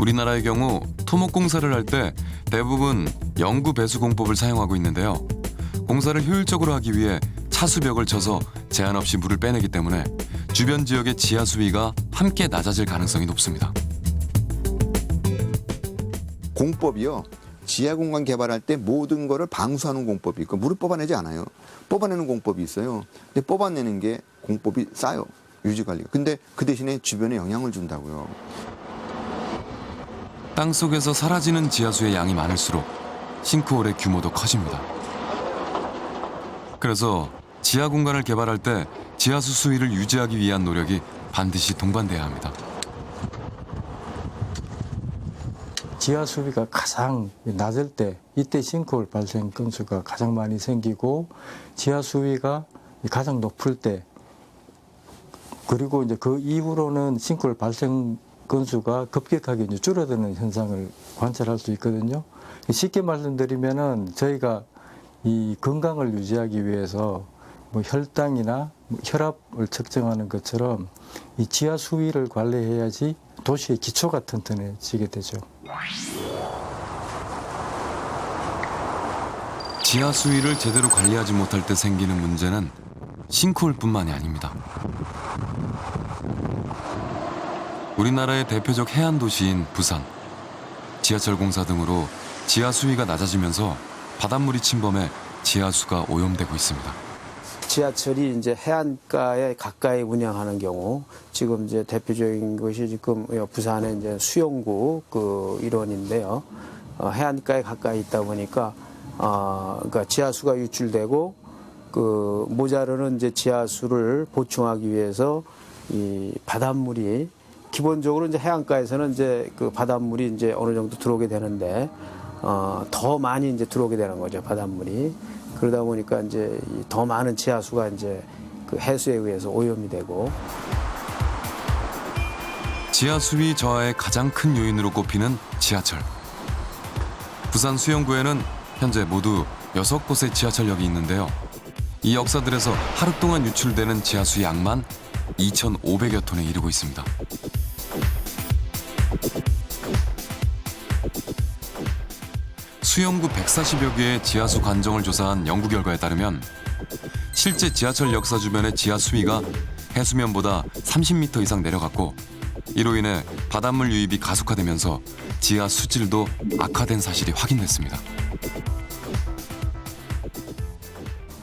우리나라의 경우 토목 공사를 할 때 대부분 영구 배수 공법을 사용하고 있는데요. 공사를 효율적으로 하기 위해 차수벽을 쳐서 제한 없이 물을 빼내기 때문에 주변 지역의 지하 수위가 함께 낮아질 가능성이 높습니다. 공법이요. 지하 공간 개발할 때 모든 거를 방수하는 공법이 있고 물을 뽑아내지 않아요. 뽑아내는 공법이 있어요. 근데 뽑아내는 게 공법이 싸요. 유지 관리가. 근데 그 대신에 주변에 영향을 준다고요. 땅 속에서 사라지는 지하수의 양이 많을수록 싱크홀의 규모도 커집니다. 그래서 지하 공간을 개발할 때 지하수 수위를 유지하기 위한 노력이 반드시 동반돼야 합니다. 지하 수위가 가장 낮을 때 이때 싱크홀 발생 건수가 가장 많이 생기고 지하 수위가 가장 높을 때 그리고 이제 그 이후로는 싱크홀 발생 건수가 급격하게 이제 줄어드는 현상을 관찰할 수 있거든요. 쉽게 말씀드리면은 저희가 이 건강을 유지하기 위해서 뭐 혈당이나 혈압을 측정하는 것처럼 이 지하 수위를 관리해야지 도시의 기초가 튼튼해지게 되죠. 지하 수위를 제대로 관리하지 못할 때 생기는 문제는 싱크홀뿐만이 아닙니다. 우리나라의 대표적 해안 도시인 부산, 지하철 공사 등으로 지하 수위가 낮아지면서 바닷물이 침범해 지하수가 오염되고 있습니다. 지하철이 이제 해안가에 가까이 운영하는 경우 지금 이제 대표적인 것이 지금 부산의 이제 수영구 그 일원인데요. 해안가에 가까이 있다 보니까 그러니까 지하수가 유출되고 그 모자르는 이제 지하수를 보충하기 위해서 이 바닷물이 기본적으로 이제 해안가에서는 이제 그 바닷물이 이제 어느 정도 들어오게 되는데 더 많이 이제 들어오게 되는 거죠, 바닷물이. 그러다 보니까 이제 더 많은 지하수가 이제 그 해수에 의해서 오염이 되고. 지하 수위 저하의 가장 큰 요인으로 꼽히는 지하철. 부산 수영구에는 현재 모두 6곳의 지하철역이 있는데요. 이 역사들에서 하루 동안 유출되는 지하수 양만 2,500여 톤에 이르고 있습니다. 수영구 140여 개의 지하수 관정을 조사한 연구 결과에 따르면 실제 지하철 역사 주변의 지하 수위가 해수면보다 30m 이상 내려갔고 이로 인해 바닷물 유입이 가속화되면서 지하 수질도 악화된 사실이 확인됐습니다.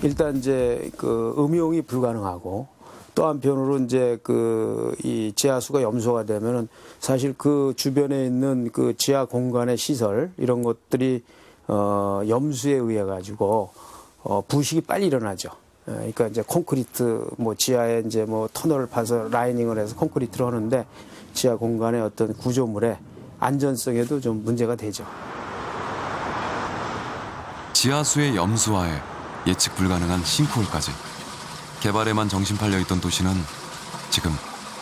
일단 이제 그 음용이 불가능하고 또 한편으로 이제 그 이 지하수가 염소가 되면은 사실 그 주변에 있는 그 지하 공간의 시설 이런 것들이 염수에 의해 가지고 부식이 빨리 일어나죠. 그러니까 이제 콘크리트 뭐 지하에 이제 뭐 터널을 파서 라이닝을 해서 콘크리트를 하는데 지하 공간의 어떤 구조물의 안전성에도 좀 문제가 되죠. 지하수의 염수화에 예측 불가능한 싱크홀까지 개발에만 정신 팔려 있던 도시는 지금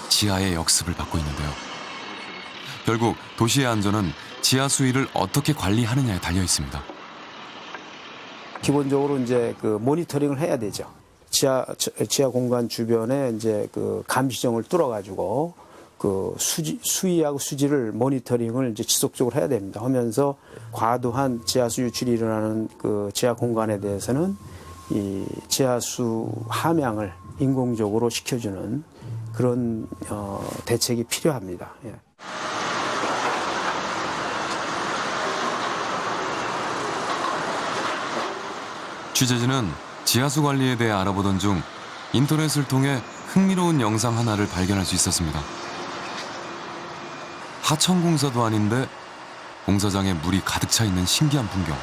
지하의 역습을 받고 있는데요. 결국 도시의 안전은 지하 수위를 어떻게 관리하느냐에 달려 있습니다. 기본적으로 이제 그 모니터링을 해야 되죠. 지하 공간 주변에 이제 그 감시정을 뚫어가지고 그 수위하고 수질을 모니터링을 이제 지속적으로 해야 됩니다. 하면서 과도한 지하수 유출이 일어나는 그 지하 공간에 대해서는 이 지하수 함양을 인공적으로 시켜주는 그런 대책이 필요합니다. 예. 취재진은 지하수 관리에 대해 알아보던 중 인터넷을 통해 흥미로운 영상 하나를 발견할 수 있었습니다. 하천 공사도 아닌데 공사장에 물이 가득 차 있는 신기한 풍경.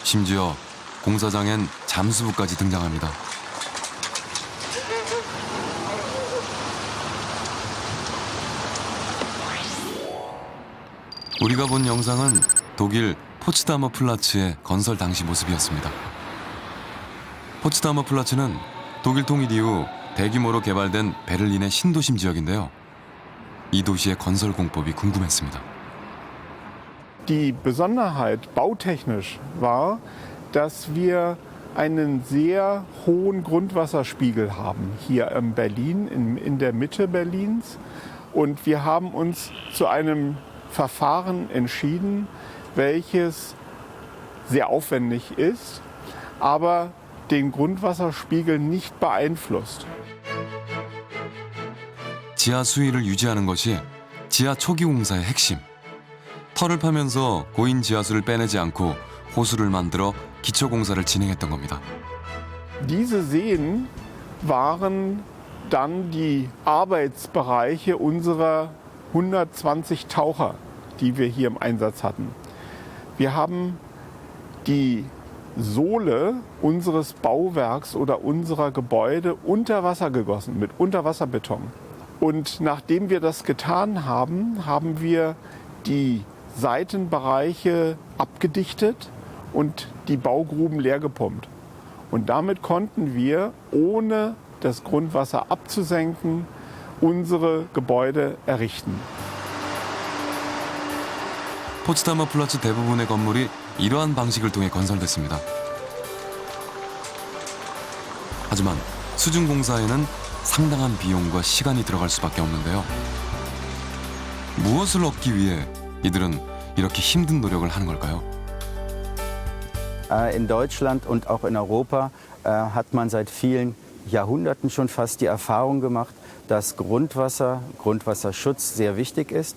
심지어 공사장엔 잠수부까지 등장합니다. 우리가 본 영상은 독일 포츠다머 플라츠의 건설 당시 모습이었습니다. 포츠다머 플라츠는 독일 통일 이후 대규모로 개발된 베를린의 신도심 지역인데요. 이 도시의 건설 공법이 궁금했습니다. Die Besonderheit bautechnisch war, dass wir einen sehr hohen Grundwasserspiegel haben hier in Berlin, in der Mitte Berlins. Und wir haben uns zu einem Verfahren entschieden, welches sehr aufwendig ist, aber den Grundwasserspiegel nicht beeinflusst. 지하 수위를 유지하는 것이 지하 초기 공사의 핵심. 털을 파면서 고인 지하수를 빼내지 않고 호수를 만들어 기초 공사를 진행했던 겁니다. Diese Seen waren dann die Arbeitsbereiche unserer 120 Taucher, die wir hier im Einsatz hatten. Wir haben die Sohle unseres Bauwerks oder unserer Gebäude unter Wasser gegossen, mit Unterwasserbeton. Und nachdem wir das getan haben, haben wir die Seitenbereiche abgedichtet und die Baugruben leer gepumpt. Und damit konnten wir, ohne das Grundwasser abzusenken, unsere Gebäude errichten. 포츠다머 플라츠 대부분의 건물이 이러한 방식을 통해 건설됐습니다. 하지만 수중 공사에는 상당한 비용과 시간이 들어갈 수밖에 없는데요. 무엇을 얻기 위해 이들은 이렇게 힘든 노력을 하는 걸까요? In Deutschland und auch in Europa hat man seit vielen Jahrhunderten schon fast die Erfahrung gemacht, dass Grundwasserschutz sehr wichtig ist.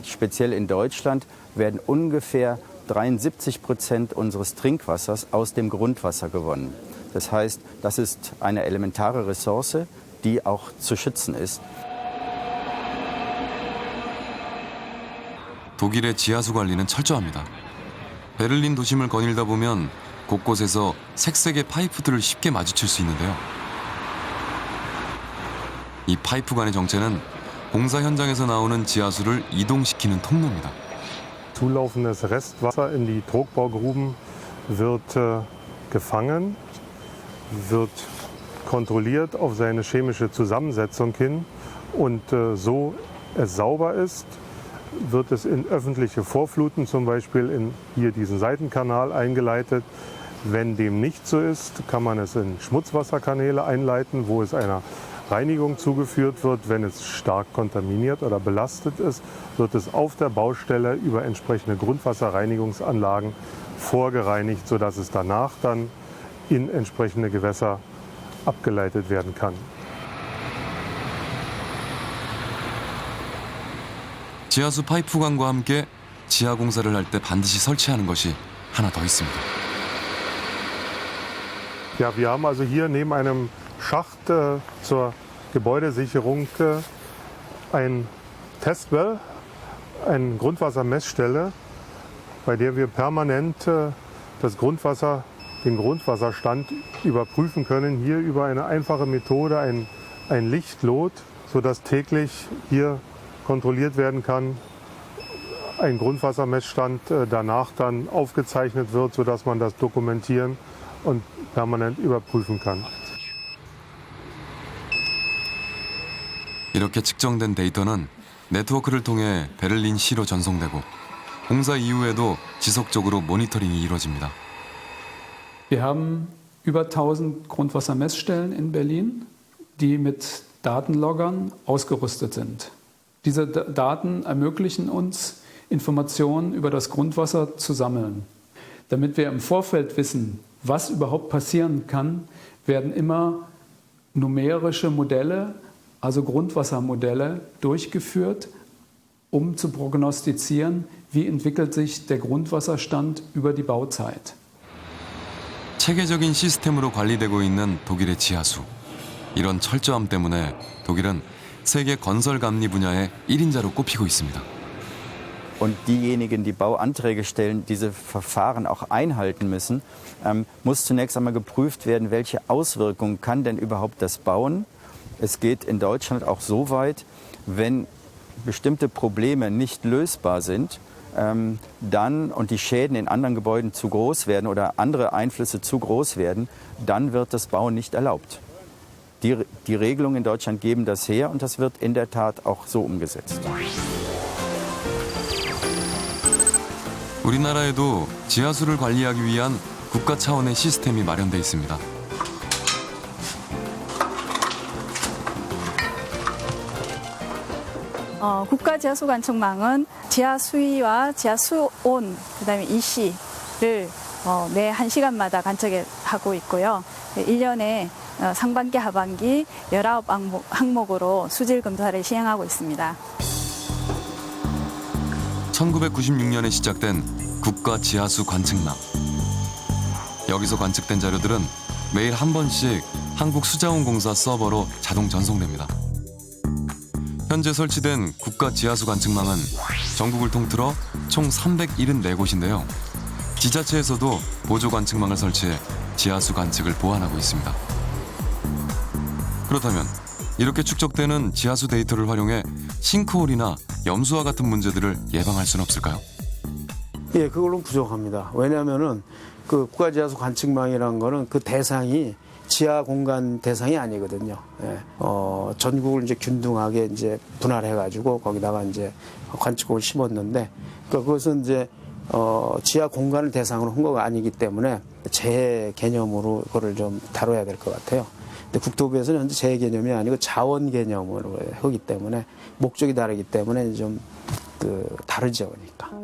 Speziell in Deutschland werden ungefähr 73% unseres Trinkwassers aus dem Grundwasser gewonnen. Das heißt, das ist eine elementare Ressource, die auch zu schützen ist. 독일의 지하수 관리는 철저합니다. 베를린 도심을 거닐다 보면 곳곳에서 색색의 파이프들을 쉽게 마주칠 수 있는데요. 이 파이프 간의 정체는 공사 현장에서 나오는 지하수를 이동시키는 통로입니다. Zulaufendes Restwasser in die Trogbaugruben wird gefangen, wird kontrolliert auf seine chemische Zusammensetzung hin und so es sauber ist, wird es in öffentliche Vorfluten, zum Beispiel in hier diesen Seitenkanal eingeleitet. Wenn dem nicht so ist, kann man es in Schmutzwasserkanäle einleiten, wo es einer Reinigung zugeführt wird. Wenn es stark kontaminiert oder belastet ist, wird es auf der Baustelle über entsprechende Grundwasserreinigungsanlagen vorgereinigt, sodass es danach dann in entsprechende Gewässer abgeleitet werden kann. 지하수 파이프관과 함께 지하 공사를 할 때 반드시 설치하는 것이 하나 더 있습니다. Ja, wir haben also hier neben einem Schacht zur Gebäudesicherung ein Testwell, eine Grundwassermessstelle, bei der wir permanent das Grundwasser, den Grundwasserstand überprüfen können. Hier über eine einfache Methode, ein Lichtlot, sodass täglich hier kontrolliert werden kann, ein Grundwassermessstand danach dann aufgezeichnet wird, sodass man das dokumentieren und permanent überprüfen kann. 이렇게 측정된 데이터는 네트워크를 통해 베를린시로 전송되고 공사 이후에도 지속적으로 모니터링이 이루어집니다. Wir haben über 1000 Grundwassermessstellen in Berlin, die mit Datenloggern ausgerüstet sind. Diese Daten ermöglichen uns, Informationen über das Grundwasser zu sammeln. Damit wir im Vorfeld wissen, was überhaupt passieren kann, werden immer numerische Modelle, also Grundwassermodelle, durchgeführt, um zu prognostizieren, wie entwickelt sich der Grundwasserstand über die Bauzeit. 체계적인 시스템으로 관리되고 있는 독일의 지하수. 이런 철저함 때문에 독일은 세계 건설 감리 분야의 1인자로 꼽히고 있습니다. Und diejenigen, die Bauanträge stellen, diese Verfahren auch einhalten müssen, muss zunächst einmal geprüft werden, welche Auswirkungen kann denn überhaupt das Bauen. Es geht in Deutschland auch so weit, wenn bestimmte Probleme nicht lösbar sind, dann und die Schäden in anderen Gebäuden zu groß werden oder andere Einflüsse zu groß werden, dann wird das Bauen nicht erlaubt. Die Regelungen in Deutschland geben das her und das wird in der Tat auch so umgesetzt. 우리나라에도 지하수를 관리하기 위한 국가 차원의 시스템이 마련돼 있습니다. 국가 지하수 관측망은 지하 수위와 지하 수온, 그다음에 이시를 매 1시간마다 관측하고 있고요. 1년에 상반기, 하반기 19항목으로 수질 검사를 시행하고 있습니다. 1996년에 시작된 국가 지하수 관측망. 여기서 관측된 자료들은 매일 한 번씩 한국수자원공사 서버로 자동 전송됩니다. 현재 설치된 국가 지하수 관측망은 전국을 통틀어 총 374곳인데요. 지자체에서도 보조 관측망을 설치해 지하수 관측을 보완하고 있습니다. 그렇다면 이렇게 축적되는 지하수 데이터를 활용해 싱크홀이나 염수와 같은 문제들을 예방할 수는 없을까요? 예, 그걸로는 부족합니다. 왜냐하면은 그 국가지하수 관측망이라는 거는 그 대상이 지하 공간 대상이 아니거든요. 예. 전국을 이제 균등하게 이제 분할해가지고 거기다가 이제 관측국을 심었는데 그것은 이제 지하 공간을 대상으로 한 거가 아니기 때문에 재해 개념으로 그거를 좀 다뤄야 될 것 같아요. 근데 국토부에서는 현재 재해 개념이 아니고 자원 개념으로 하기 때문에 목적이 다르기 때문에 좀 다르죠, 그러니까.